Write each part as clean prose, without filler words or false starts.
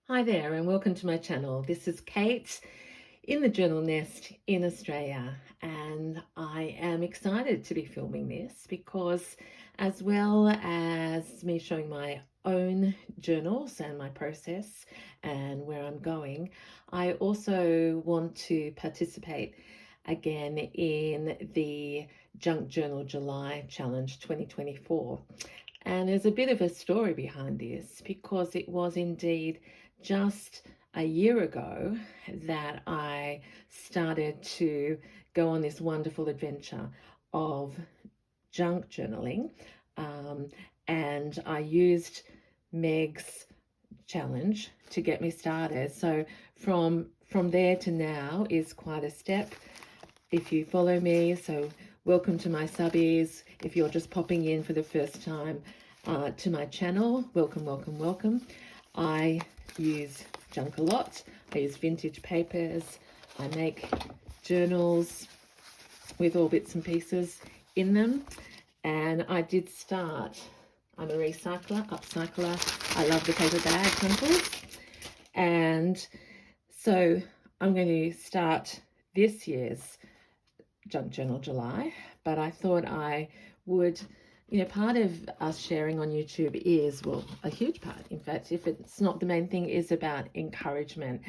Hi there and welcome to my channel. This is Kate in the Journal Nest in Australia, and I am excited to be filming this because, as well as me showing my own journals and my process and where I'm going, I also want to participate again in the Junk Journal July Challenge 2024. And there's a bit of a story behind this because it was indeed just a year ago that I started to go on this wonderful adventure of junk journaling. Um, and I used Meg's challenge to get me started. So from there to now is quite a step. If you follow me, so welcome to my subbies. If you're just popping in for the first time to my channel, welcome, welcome, welcome. I use junk a lot. I use vintage papers. I make journals with all bits and pieces in them. And I did start, I'm a recycler, upcycler. I love the paper bag samples. And so I'm going to start this year's Junk Journal July, but I thought I would, part of us sharing on YouTube is, well, a huge part, in fact, if it's not the main thing, is about encouragement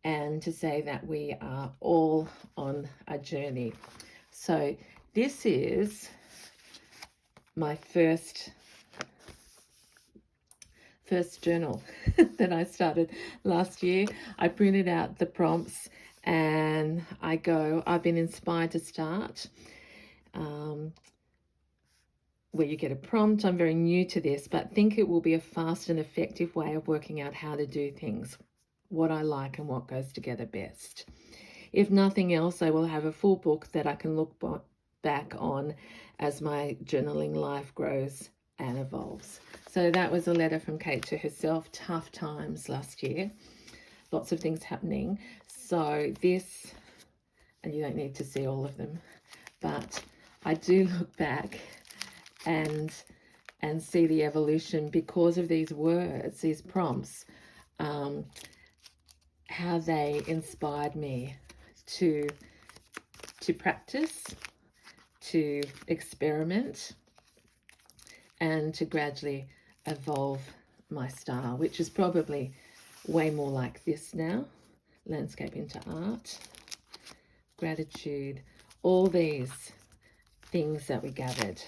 and to say that we are all on a journey. So this is my first journal that I started last year. I printed out the prompts and I've been inspired to start where you get a prompt. I'm very new to this, but think it will be a fast and effective way of working out how to do things, what I like and what goes together best. If nothing else, I will have a full book that I can look back on as my journaling life grows and evolves. So that was a letter from Kate to herself. Tough times last year, lots of things happening. So this, and you don't need to see all of them, but I do look back and see the evolution because of these words, these prompts, how they inspired me to practice, to experiment, and to gradually evolve my style, which is probably way more like this now. Landscape into art, gratitude, all these things that we gathered.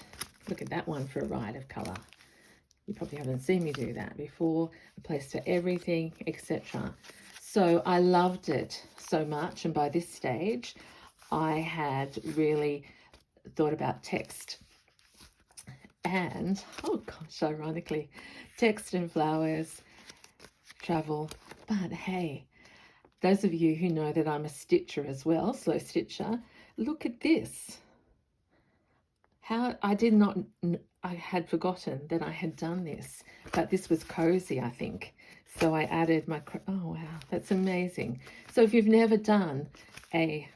Look at that one for a ride of colour. You probably haven't seen me do that before. A place for everything, etc. So I loved it so much, and by this stage I had really thought about text and, oh gosh, ironically, text and flowers, travel. But hey, those of you who know that I'm a stitcher as well, slow stitcher, look at this. How I had forgotten that I had done this, but this was cozy, I think. So I added my, oh wow, that's amazing. So if you've never done a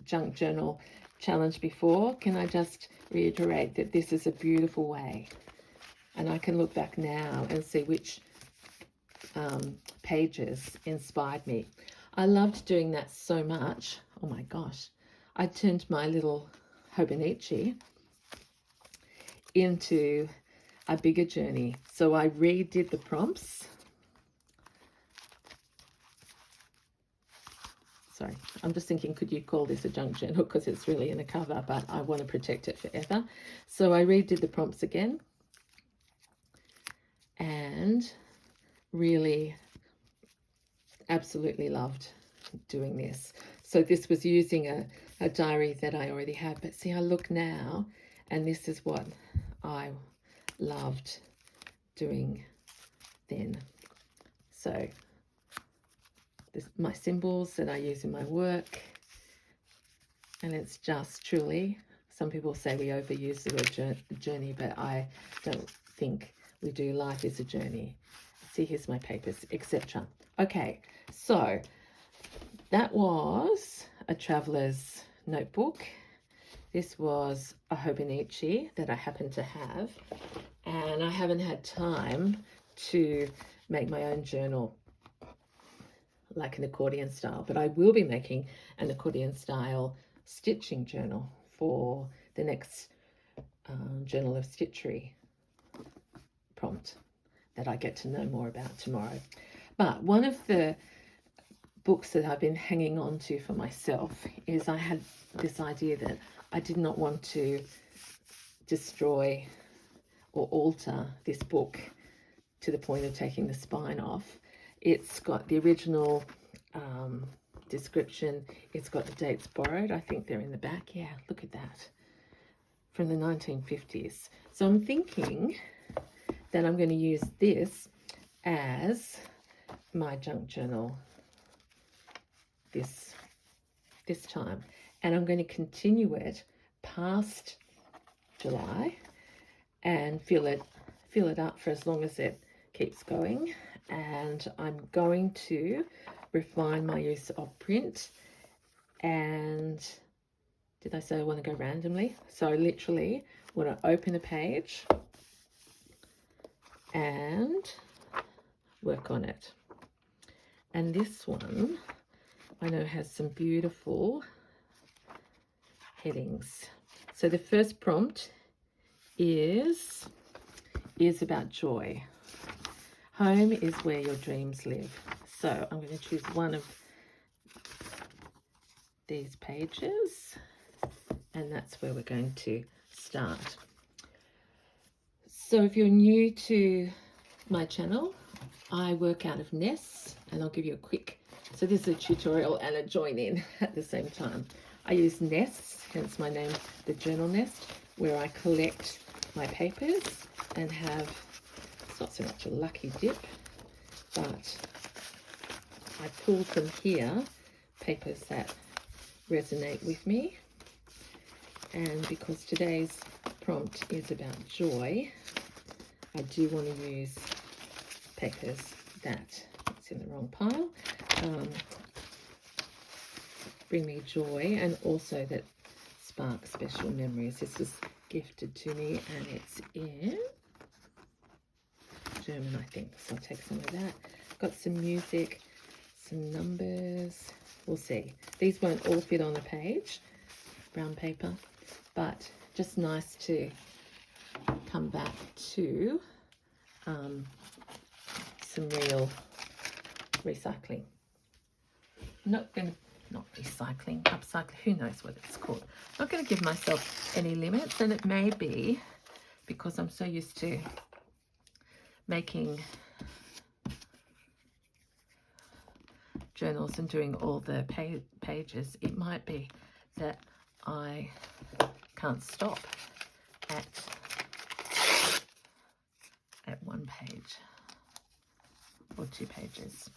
junk journal challenge before, can I just reiterate that this is a beautiful way, and I can look back now and see which pages inspired me. I loved doing that so much. Oh my gosh, I turned my little Hobonichi into a bigger journey. So I redid the prompts. Sorry, I'm just thinking, could you call this a junk journal? Because it's really in a cover, but I want to protect it forever. So I redid the prompts again and really absolutely loved doing this. So this was using a diary that I already have, but see, I look now and this is what I loved doing then. So this, my symbols that I use in my work, and it's just truly, some people say we overuse the word journey, but I don't think we do. Life is a journey. See, here's my papers, etc. Okay, so that was a traveler's notebook. This was a Hobonichi that I happen to have, and I haven't had time to make my own journal. like an accordion style, but I will be making an accordion style stitching journal for the next Journal of Stitchery prompt that I get to know more about tomorrow. But one of the books that I've been hanging on to for myself is I had this idea that I did not want to destroy or alter this book to the point of taking the spine off. It's got the original description. It's got the dates borrowed. I think they're in the back. Yeah, look at that. From the 1950s. So I'm thinking that I'm going to use this as my junk journal this time, and I'm going to continue it past July and fill it up for as long as it keeps going. And I'm going to refine my use of print. And did I say I want to go randomly? So I literally want to open a page and work on it. And this one I know has some beautiful headings. So the first prompt is about joy. Home is where your dreams live. So I'm going to choose one of these pages, and that's where we're going to start. So if you're new to my channel, I work out of nests, and I'll give you a quick, so this is a tutorial and a join in at the same time. I use nests, hence my name, the journal nest, where I collect my papers and have, it's not so much a lucky dip, but I pull from here papers that resonate with me. And because today's prompt is about joy, I do want to use papers that, it's in the wrong pile, bring me joy and also that spark special memories. This was gifted to me and it's in German, I think, so I'll take some of that. Got some music, some numbers, we'll see. These won't all fit on the page, brown paper, but just nice to come back to some real recycling. Not recycling, upcycling, who knows what it's called. Not going to give myself any limits, and it may be because I'm so used to making journals and doing all the pages, it might be that I can't stop at one page or 2 pages.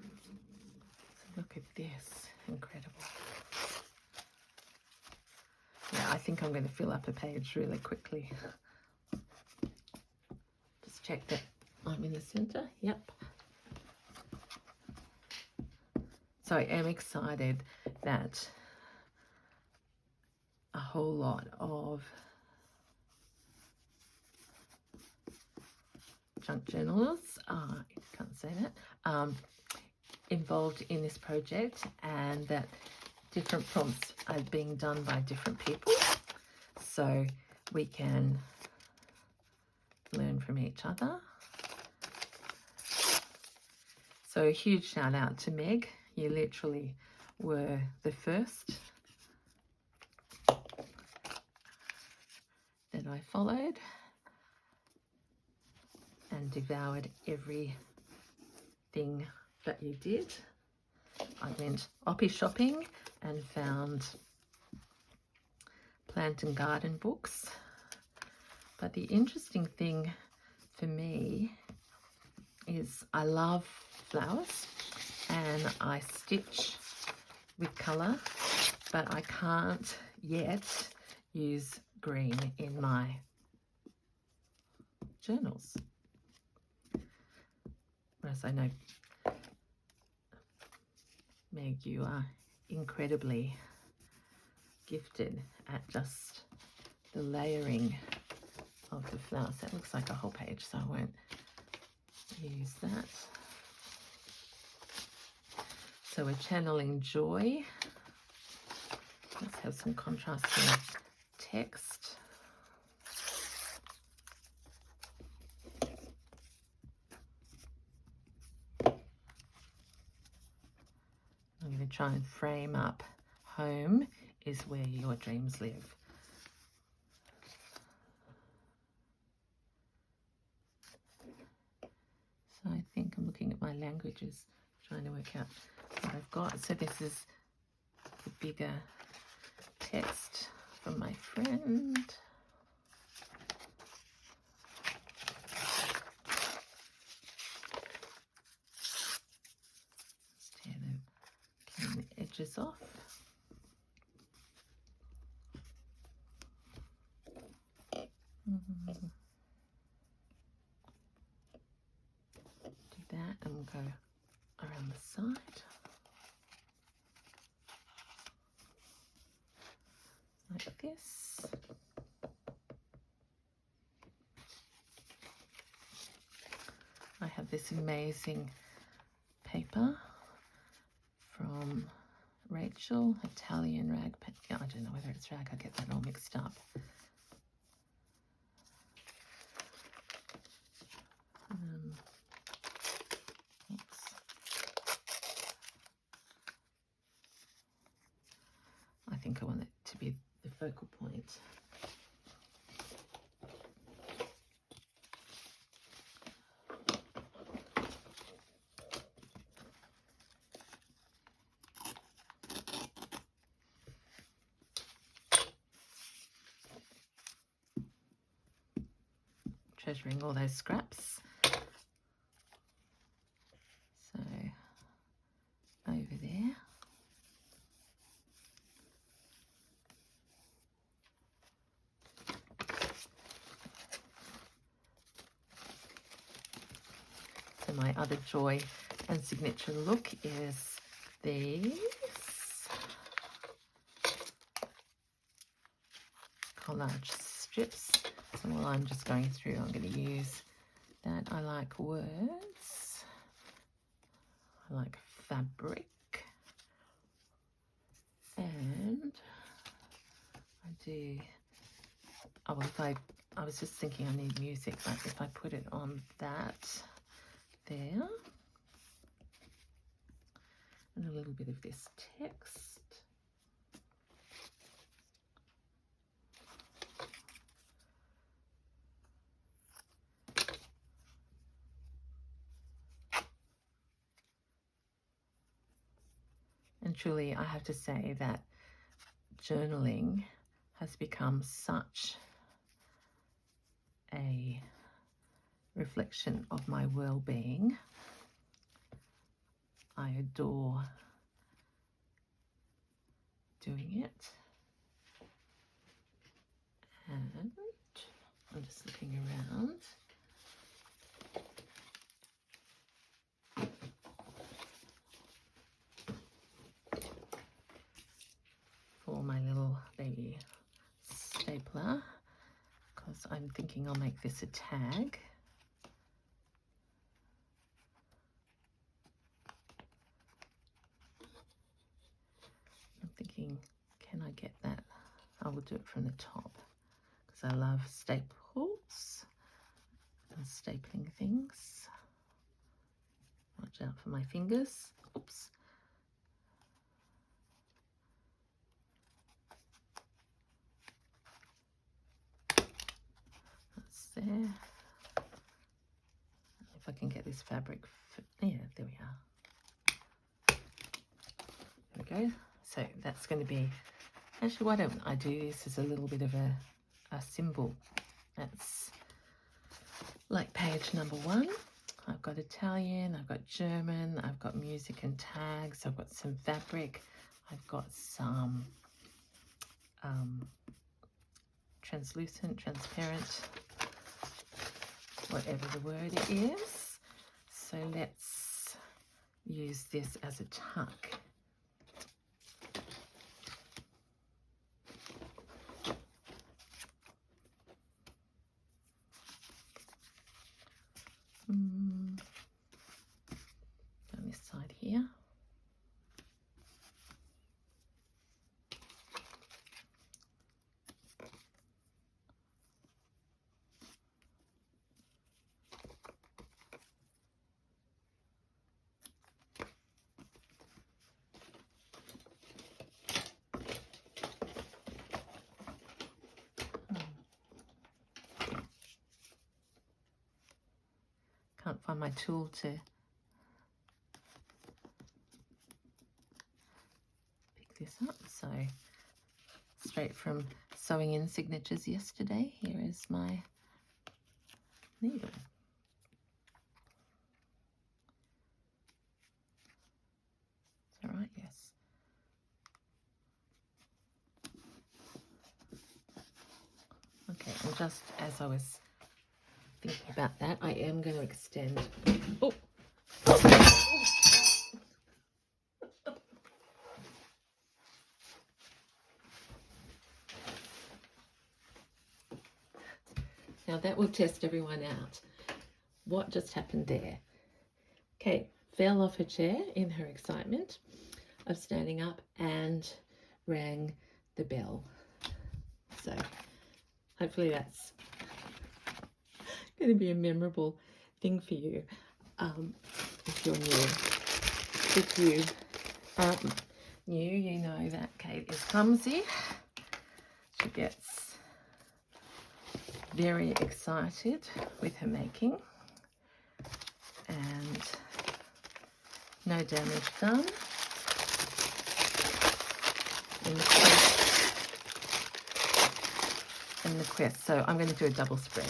So look at this, incredible. Yeah, I think I'm going to fill up a page really quickly. Just check that I'm in the center. Yep. So I am excited that a whole lot of junk journals, can't say that, involved in this project, and that different prompts are being done by different people, so we can learn from each other. So a huge shout out to Meg. You literally were the first that I followed and devoured everything that you did. I went oppie shopping and found plant and garden books. But the interesting thing for me is I love flowers and I stitch with colour, but I can't yet use green in my journals. Whereas I know, Meg, you are incredibly gifted at just the layering of the flowers. That looks like a whole page, so I won't use that. So we're channeling joy. Let's have some contrasting text. I'm going to try and frame up home is where your dreams live. So I think I'm looking at my languages, trying to work out what I've got. So this is the bigger text from my friend. Let's tear the edges off. Do that and we'll go around the side. Like this. I have this amazing paper from Rachel, Italian rag. Yeah, I don't know whether it's rag, I get that all mixed up. Oops. I think I want it to be the focal point. Treasuring all those scraps. So over there. So my other joy and signature look is these collage strips. So while I'm just going through, I'm going to use that. I like words. I like fabric. And I do, oh, if I was just thinking I need music, but if I put it on that there, and a little bit of this text. And truly, I have to say that journaling has become such a reflection of my well-being. I adore doing it. And I'm just looking around. For my little baby stapler, because I'm thinking I'll make this a tag. I'm thinking, can I get that? I will do it from the top because I love staples and stapling things. Watch out for my fingers. Oops. That's there. If I can get this fabric, yeah, there we are. There we go. So that's going to be, actually, why don't I do this as a little bit of a symbol? That's like page number 1. I've got Italian, I've got German, I've got music and tags, I've got some fabric, I've got some translucent, transparent, whatever the word is. So let's use this as a tuck. can't find my tool to pick this up. So straight from sewing in signatures yesterday, here is my needle. Is that right? Yes. Okay, and just as I was thinking about that, I am going to extend. Oh. Now that will test everyone out. What just happened there? Kate fell off her chair in her excitement of standing up and rang the bell. So hopefully that's going to be a memorable thing for you if you're new. If you aren't new, you know that Kate is clumsy. She gets very excited with her making, and no damage done. In the quest, so I'm going to do a double spread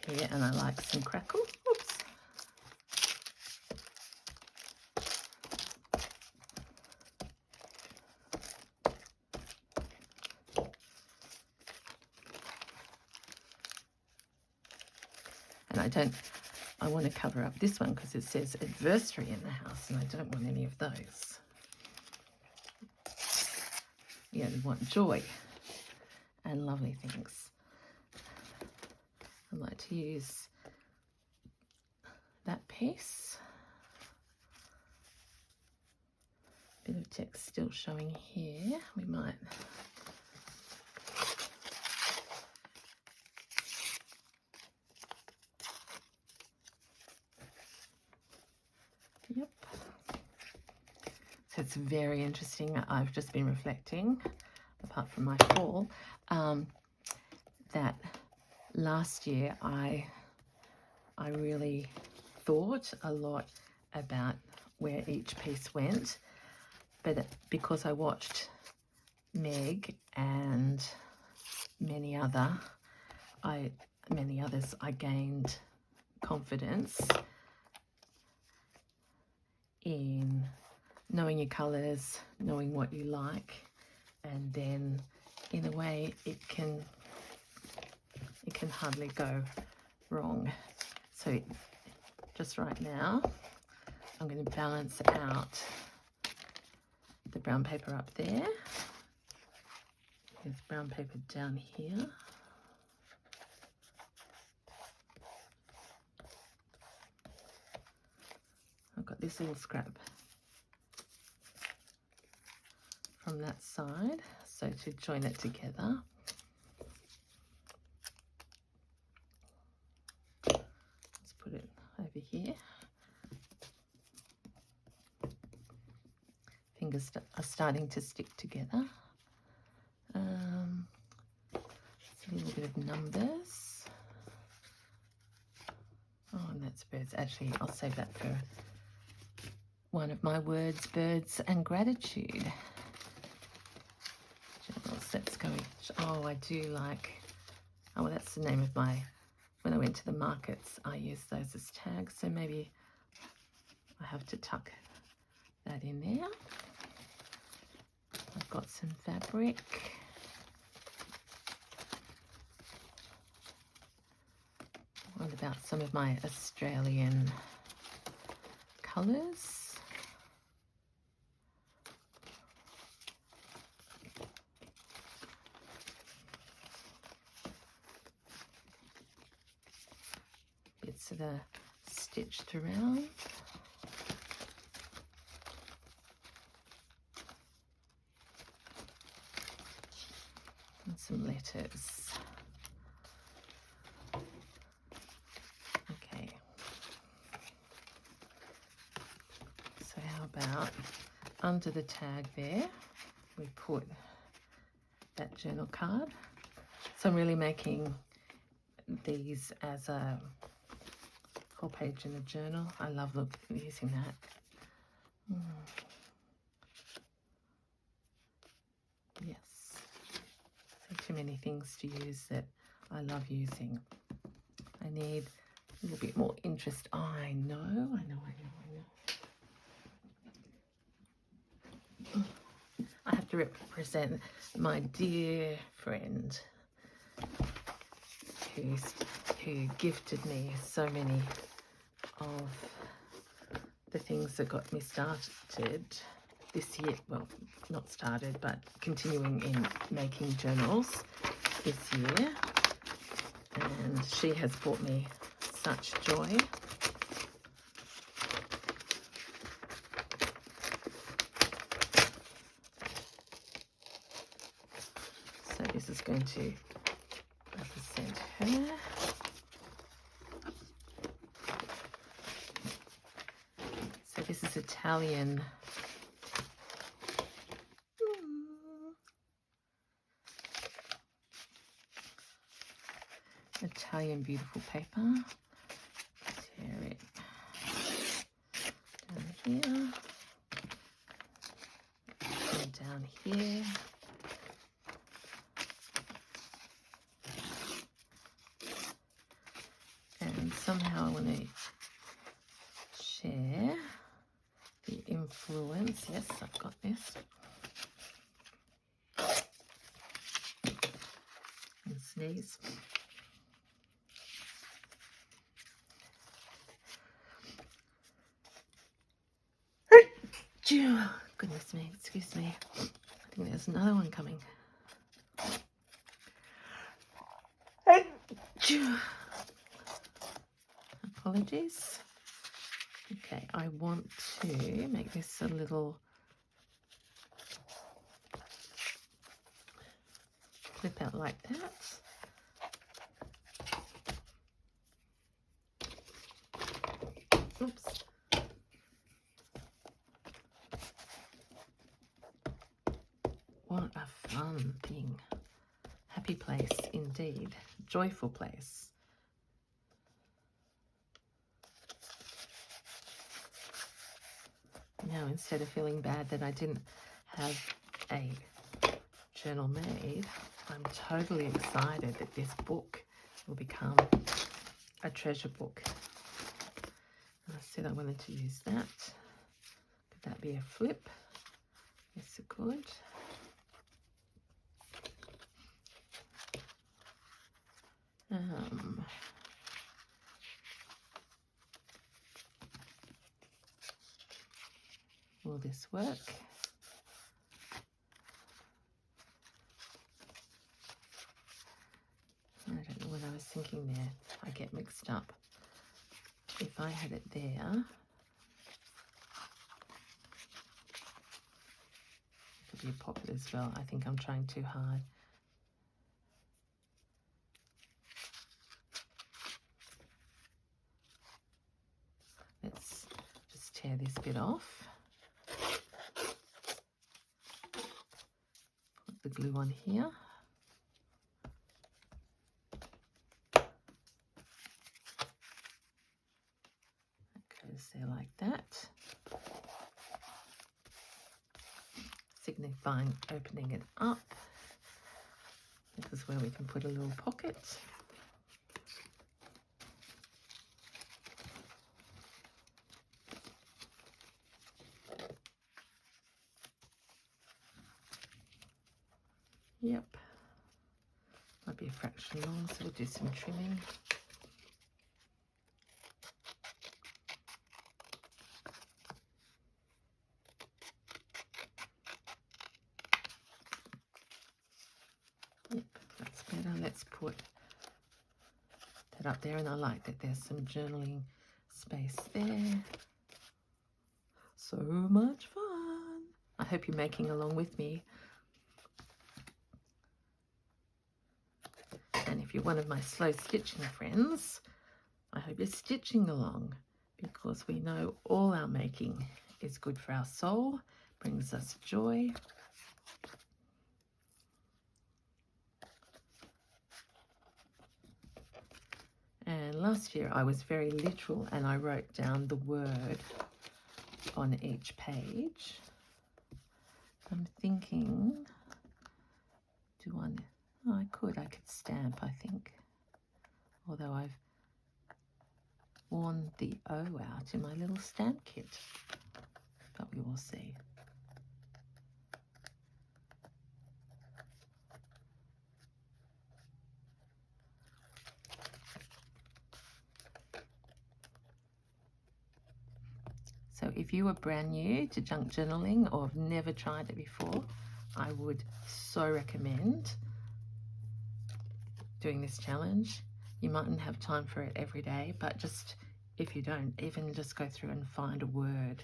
here, and I like some crackle. Oops. And I want to cover up this one because it says adversary in the house, and I don't want any of those. Yeah, we want joy and lovely things. I like to use that piece. Bit of text still showing here. We might yep. So it's very interesting. I've just been reflecting, apart from my fall, that last year I really thought a lot about where each piece went, but because I watched Meg and many others, I gained confidence in knowing your colours, knowing what you like, and then in a way it can hardly go wrong. So just right now I'm going to balance out the brown paper up there. There's brown paper down here. I've got this little scrap from that side, so to join it together. Let's put it over here. Fingers are starting to stick together. It's a little bit of numbers. Oh, and that's birds. Actually, I'll save that for one of my words, birds and gratitude. Journals, let's go. Oh, I do like, oh, well, that's the name of my, when I went to the markets, I used those as tags. So maybe I have to tuck that in there. I've got some fabric. What about some of my Australian colours? Bits that are stitched around. And some letters. Okay. So how about under the tag there, we put that journal card. So I'm really making these as a 4-page in a journal. I love using that. Yes. So too many things to use that I love using. I need a little bit more interest. Oh, I know. I have to represent my dear friend who gifted me so many of the things that got me started this year. Well, not started, but continuing in making journals this year. And she has brought me such joy. So this is going to represent her. So this is Italian. Italian beautiful paper. Tear it down here. And down here. And somehow I want to share the influence. Yes, I've got this. And sneeze. Goodness me, excuse me. I think there's another one coming. Apologies. Okay, I want to make this a little flip out like that. Oops. What a fun thing. Happy place indeed. Joyful place. Now, instead of feeling bad that I didn't have a journal made, I'm totally excited that this book will become a treasure book. And I said I wanted to use that. Could that be a flip? Yes, it could. Will this work? I don't know what I was thinking there. I get mixed up. If I had it there, it could be a pocket as well. I think I'm trying too hard. Let's just tear this bit off. Put the glue on here. That goes there like that. Signifying opening it up. This is where we can put a little pocket. Yep. Might be a fraction long, so we'll do some trimming. Yep, that's better. Let's put that up there, and I like that there's some journaling space there. So much fun. I hope you're making along with me. And if you're one of my slow stitching friends, I hope you're stitching along, because we know all our making is good for our soul, brings us joy. And last year I was very literal and I wrote down the word on each page. I'm thinking, I could stamp, I think, although I've worn the O out in my little stamp kit, but we will see. So if you are brand new to junk journaling or have never tried it before, I would so recommend doing this challenge. You mightn't have time for it every day, but just if you don't, even just go through and find a word,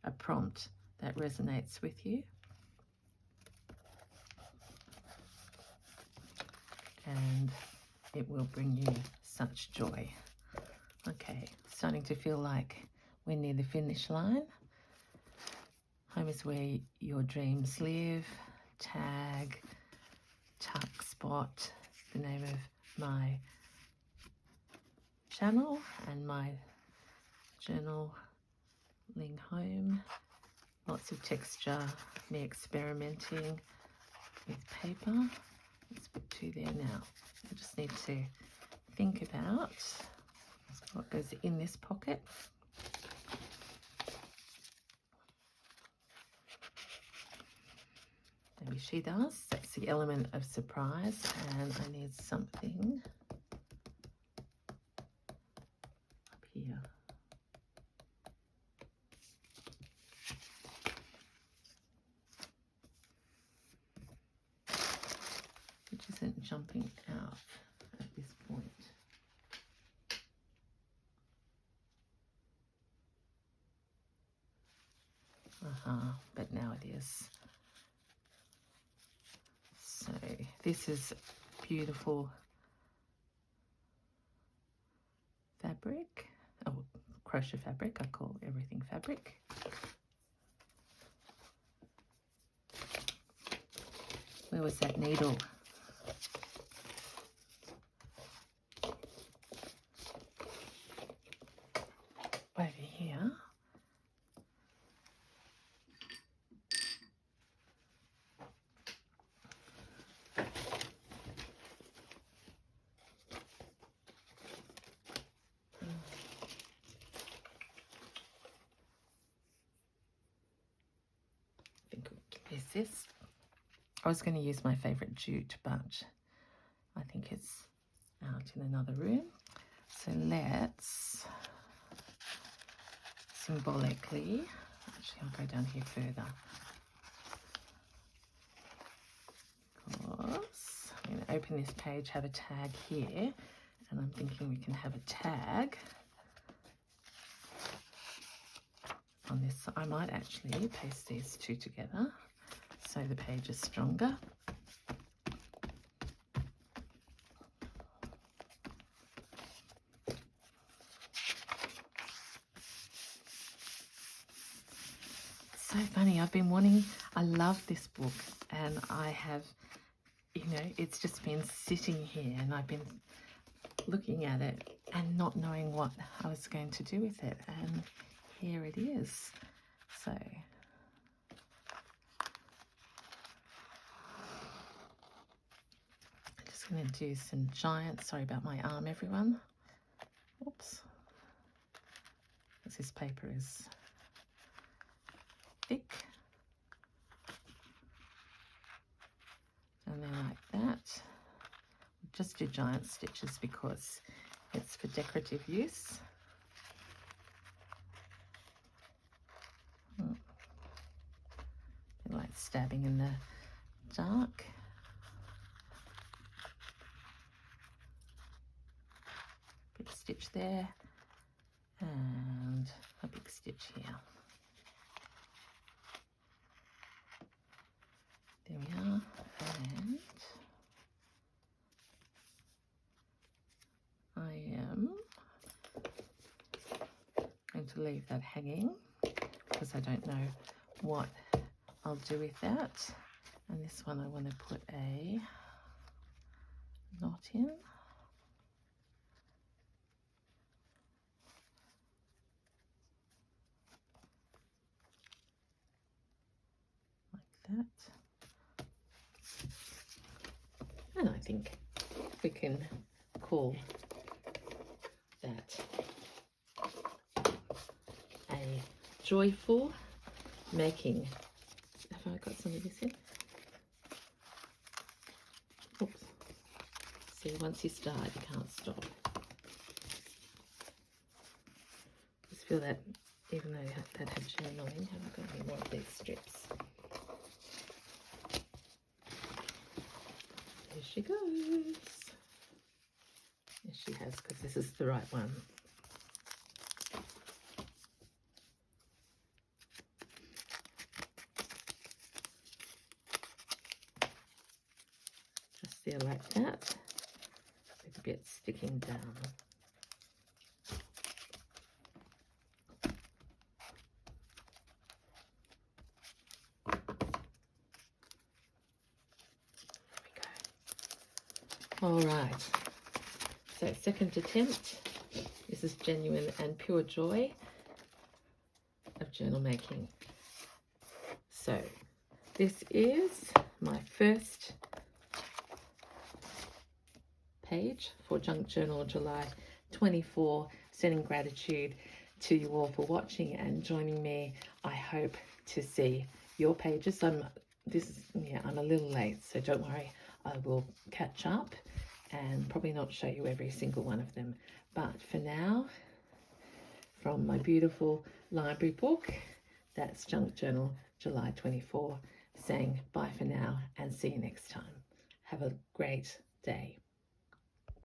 a prompt that resonates with you. And it will bring you such joy. Okay, starting to feel like we're near the finish line. Home is where your dreams live. Tag, tuck spot, the name of my channel and my journaling home. Lots of texture, me experimenting with paper. Let's put 2 there now. I just need to think about what goes in this pocket. Maybe she does. That's the element of surprise, and I need something up here. Which isn't jumping out at this point. But now it is. So this is beautiful fabric. Oh, crochet fabric. I call everything fabric. Where was that needle? Over here. I think is this. I was going to use my favorite jute, but I think it's out in another room. So let's symbolically, actually I'll go down here further. Because I'm going to open this page, have a tag here, and I'm thinking we can have a tag on this. I might actually paste these 2 together so the page is stronger. So funny, I love this book, and I have, it's just been sitting here and I've been looking at it and not knowing what I was going to do with it, and here it is. So I'm just going to do some giant, sorry about my arm everyone, oops, because this paper is thick, and then like that. Just do giant stitches because it's for decorative use. Like stabbing in the dark. Big stitch there and a big stitch here. There we are, and I am going to leave that hanging because I don't know what I'll do with that. And this one I want to put a knot in. And I think we can call that a joyful making. Have I got some of this in? Oops. See, once you start, you can't stop. Just feel that, even though that had journaling, have I got any more of these strips? There she goes. Yes, she has, because this is the right one. Just there like that, with a bit sticking down. All right, so second attempt. This is genuine and pure joy of journal making. So this is my first page for Junk Journal July 24, sending gratitude to you all for watching and joining me. I hope to see your pages. I'm a little late, so don't worry, I will catch up and probably not show you every single one of them. But for now, from my beautiful library book, that's Junk Journal July 24, saying bye for now and see you next time. Have a great day.